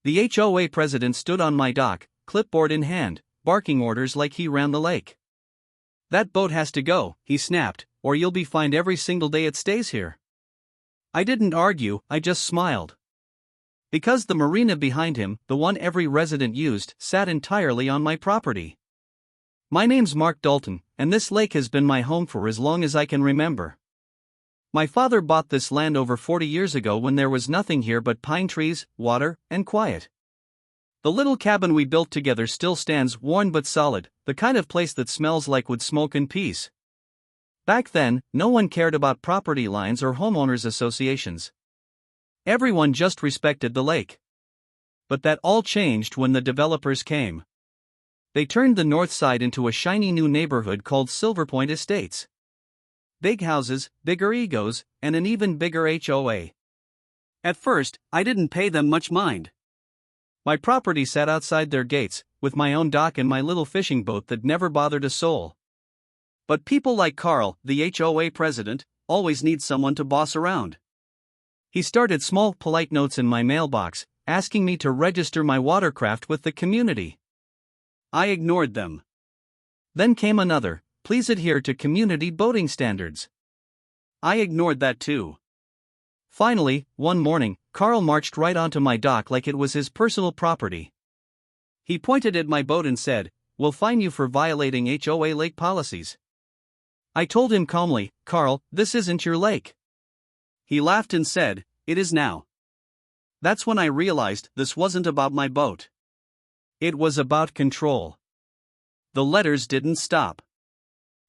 The HOA president stood on my dock, clipboard in hand, barking orders like he ran the lake. "That boat has to go," he snapped, "or you'll be fined every single day it stays here." I didn't argue, I just smiled. Because the marina behind him, the one every resident used, sat entirely on my property. My name's Mark Dalton, and this lake has been my home for as long as I can remember. My father bought this land over 40 years ago when there was nothing here but pine trees, water, and quiet. The little cabin we built together still stands worn but solid, the kind of place that smells like wood smoke and peace. Back then, no one cared about property lines or homeowners associations. Everyone just respected the lake. But that all changed when the developers came. They turned the north side into a shiny new neighborhood called Silver Point Estates. Big houses, bigger egos, and an even bigger HOA. At first, I didn't pay them much mind. My property sat outside their gates, with my own dock and my little fishing boat that never bothered a soul. But people like Carl, the HOA president, always need someone to boss around. He started small polite notes in my mailbox, asking me to register my watercraft with the community. I ignored them. Then came another, "Please adhere to community boating standards." I ignored that too. Finally, one morning, Carl marched right onto my dock like it was his personal property. He pointed at my boat and said, "We'll fine you for violating HOA lake policies." I told him calmly, "Carl, this isn't your lake." He laughed and said, "It is now." That's when I realized this wasn't about my boat. It was about control. The letters didn't stop.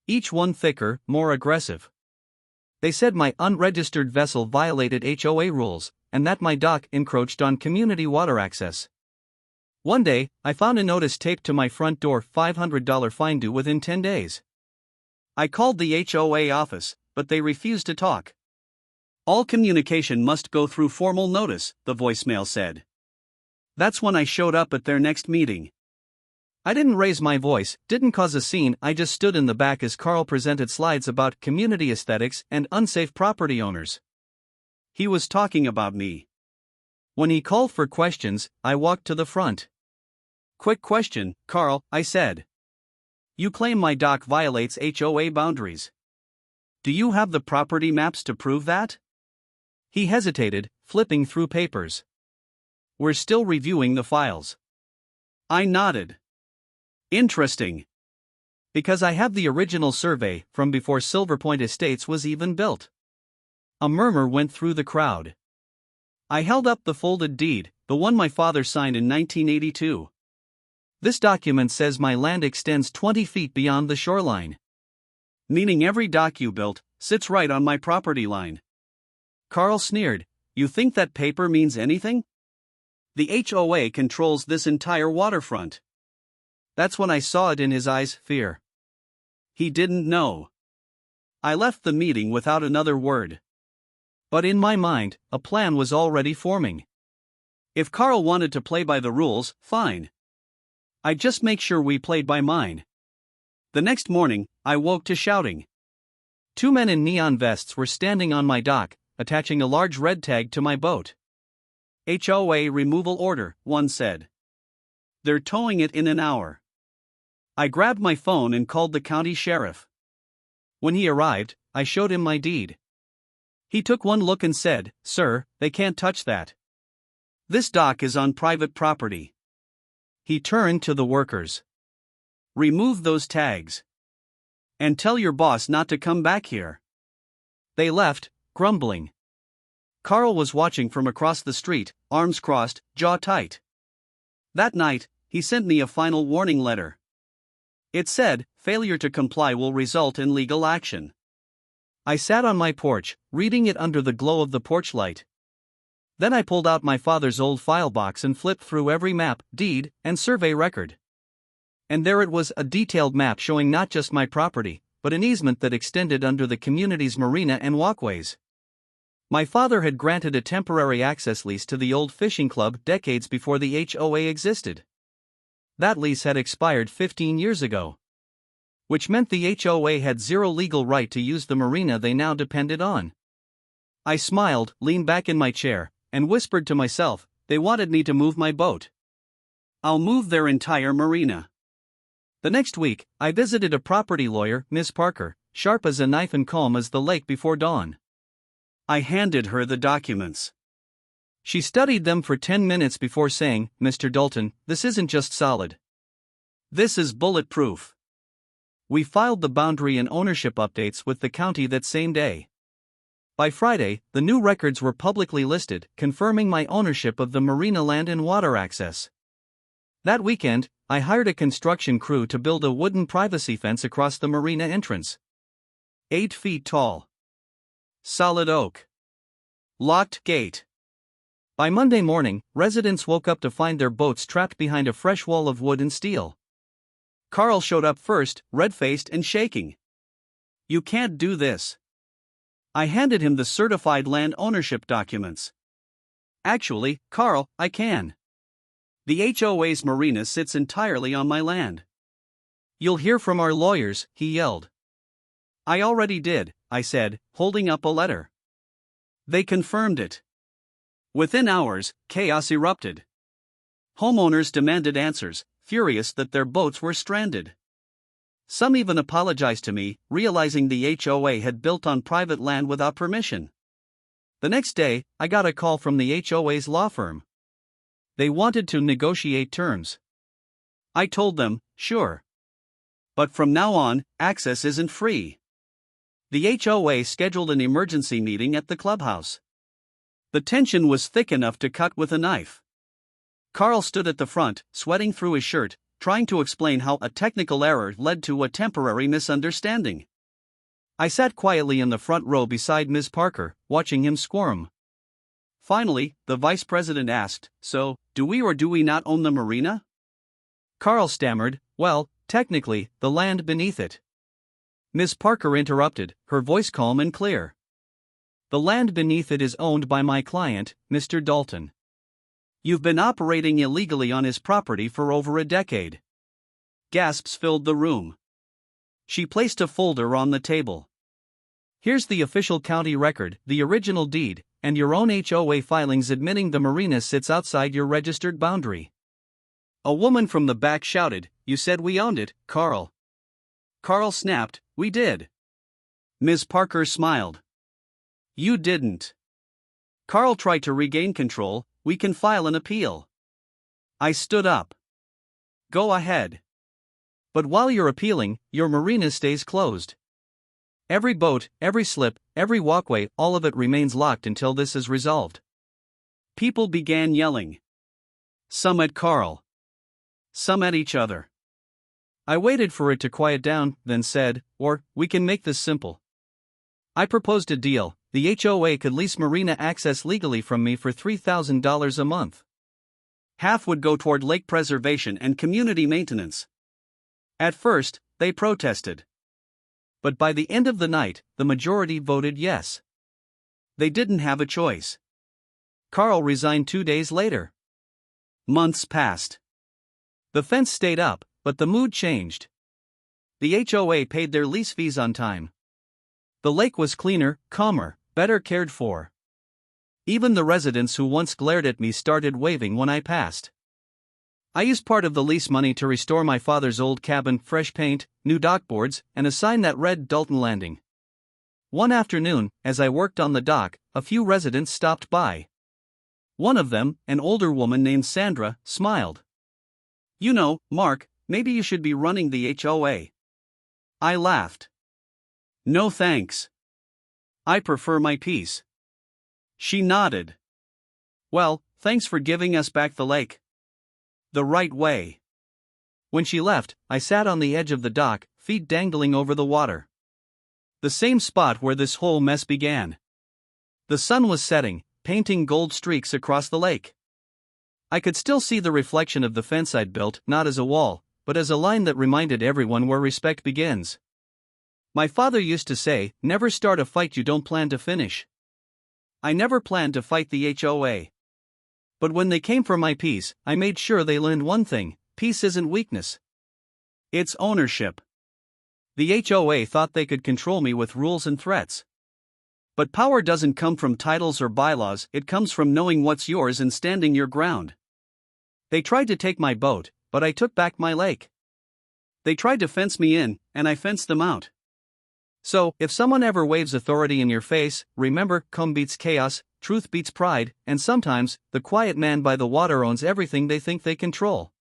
Each one thicker, more aggressive. They said my unregistered vessel violated HOA rules, and that my dock encroached on community water access. One day, I found a notice taped to my front door, $500 fine due within 10 days. I called the HOA office, but they refused to talk. "All communication must go through formal notice," the voicemail said. That's when I showed up at their next meeting. I didn't raise my voice, didn't cause a scene, I just stood in the back as Carl presented slides about community aesthetics and unsafe property owners. He was talking about me. When he called for questions, I walked to the front. "Quick question, Carl," I said. "You claim my dock violates HOA boundaries. Do you have the property maps to prove that?" He hesitated, flipping through papers. "We're still reviewing the files." I nodded. "Interesting. Because I have the original survey, from before Silver Point Estates was even built." A murmur went through the crowd. I held up the folded deed, the one my father signed in 1982. "This document says my land extends 20 feet beyond the shoreline. Meaning every dock you built sits right on my property line." Carl sneered, "You think that paper means anything? The HOA controls this entire waterfront." That's when I saw it in his eyes, fear. He didn't know. I left the meeting without another word. But in my mind, a plan was already forming. If Carl wanted to play by the rules, fine. I'd just make sure we played by mine. The next morning, I woke to shouting. Two men in neon vests were standing on my dock, attaching a large red tag to my boat. "HOA removal order," one said. "They're towing it in an hour." I grabbed my phone and called the county sheriff. When he arrived, I showed him my deed. He took one look and said, "Sir, they can't touch that. This dock is on private property." He turned to the workers. "Remove those tags. And tell your boss not to come back here." They left, grumbling. Carl was watching from across the street, arms crossed, jaw tight. That night, he sent me a final warning letter. It said, "Failure to comply will result in legal action." I sat on my porch, reading it under the glow of the porch light. Then I pulled out my father's old file box and flipped through every map, deed, and survey record. And there it was, a detailed map showing not just my property, but an easement that extended under the community's marina and walkways. My father had granted a temporary access lease to the old fishing club decades before the HOA existed. That lease had expired 15 years ago. Which meant the HOA had zero legal right to use the marina they now depended on. I smiled, leaned back in my chair, and whispered to myself, They wanted me to move my boat. I'll move their entire marina. The next week, I visited a property lawyer, Miss Parker, sharp as a knife and calm as the lake before dawn. I handed her the documents. She studied them for 10 minutes before saying, "Mr. Dalton, this isn't just solid. This is bulletproof." We filed the boundary and ownership updates with the county that same day. By Friday, the new records were publicly listed, confirming my ownership of the marina land and water access. That weekend, I hired a construction crew to build a wooden privacy fence across the marina entrance. 8 feet tall. Solid oak. Locked gate. By Monday morning, residents woke up to find their boats trapped behind a fresh wall of wood and steel. Carl showed up first, red-faced and shaking. "You can't do this." I handed him the certified land ownership documents. "Actually, Carl, I can. The HOA's marina sits entirely on my land." "You'll hear from our lawyers," he yelled. "I already did," I said, holding up a letter. They confirmed it. Within hours, chaos erupted. Homeowners demanded answers, furious that their boats were stranded. Some even apologized to me, realizing the HOA had built on private land without permission. The next day, I got a call from the HOA's law firm. They wanted to negotiate terms. I told them, sure. But from now on, access isn't free. The HOA scheduled an emergency meeting at the clubhouse. The tension was thick enough to cut with a knife. Carl stood at the front, sweating through his shirt, trying to explain how a technical error led to a temporary misunderstanding. I sat quietly in the front row beside Ms. Parker, watching him squirm. Finally, the vice president asked, "So, do we or do we not own the marina?" Carl stammered, "Well, technically, the land beneath it." Ms. Parker interrupted, her voice calm and clear. "The land beneath it is owned by my client, Mr. Dalton. You've been operating illegally on his property for over a decade." Gasps filled the room. She placed a folder on the table. "Here's the official county record, the original deed, and your own HOA filings admitting the marina sits outside your registered boundary." A woman from the back shouted, "You said we owned it, Carl." Carl snapped, "We did." Ms. Parker smiled. "You didn't." Carl tried to regain control. "We can file an appeal." I stood up. "Go ahead. But while you're appealing, your marina stays closed. Every boat, every slip, every walkway, all of it remains locked until this is resolved." People began yelling. Some at Carl. Some at each other. I waited for it to quiet down, then said, "Or, we can make this simple." I proposed a deal. The HOA could lease marina access legally from me for $3,000 a month. Half would go toward lake preservation and community maintenance. At first, they protested. But by the end of the night, the majority voted yes. They didn't have a choice. Carl resigned 2 days later. Months passed. The fence stayed up, but the mood changed. The HOA paid their lease fees on time. The lake was cleaner, calmer, better cared for. Even the residents who once glared at me started waving when I passed. I used part of the lease money to restore my father's old cabin, fresh paint, new dockboards, and a sign that read Dalton Landing. One afternoon, as I worked on the dock, a few residents stopped by. One of them, an older woman named Sandra, smiled. "You know, Mark, maybe you should be running the HOA." I laughed. "No thanks. I prefer my peace." She nodded. "Well, thanks for giving us back the lake. The right way." When she left, I sat on the edge of the dock, feet dangling over the water. The same spot where this whole mess began. The sun was setting, painting gold streaks across the lake. I could still see the reflection of the fence I'd built, not as a wall, but as a line that reminded everyone where respect begins. My father used to say, "Never start a fight you don't plan to finish." I never planned to fight the HOA. But when they came for my peace, I made sure they learned one thing: peace isn't weakness. It's ownership. The HOA thought they could control me with rules and threats. But power doesn't come from titles or bylaws, it comes from knowing what's yours and standing your ground. They tried to take my boat, but I took back my lake. They tried to fence me in, and I fenced them out. So, if someone ever waves authority in your face, remember, calm beats chaos, truth beats pride, and sometimes, the quiet man by the water owns everything they think they control.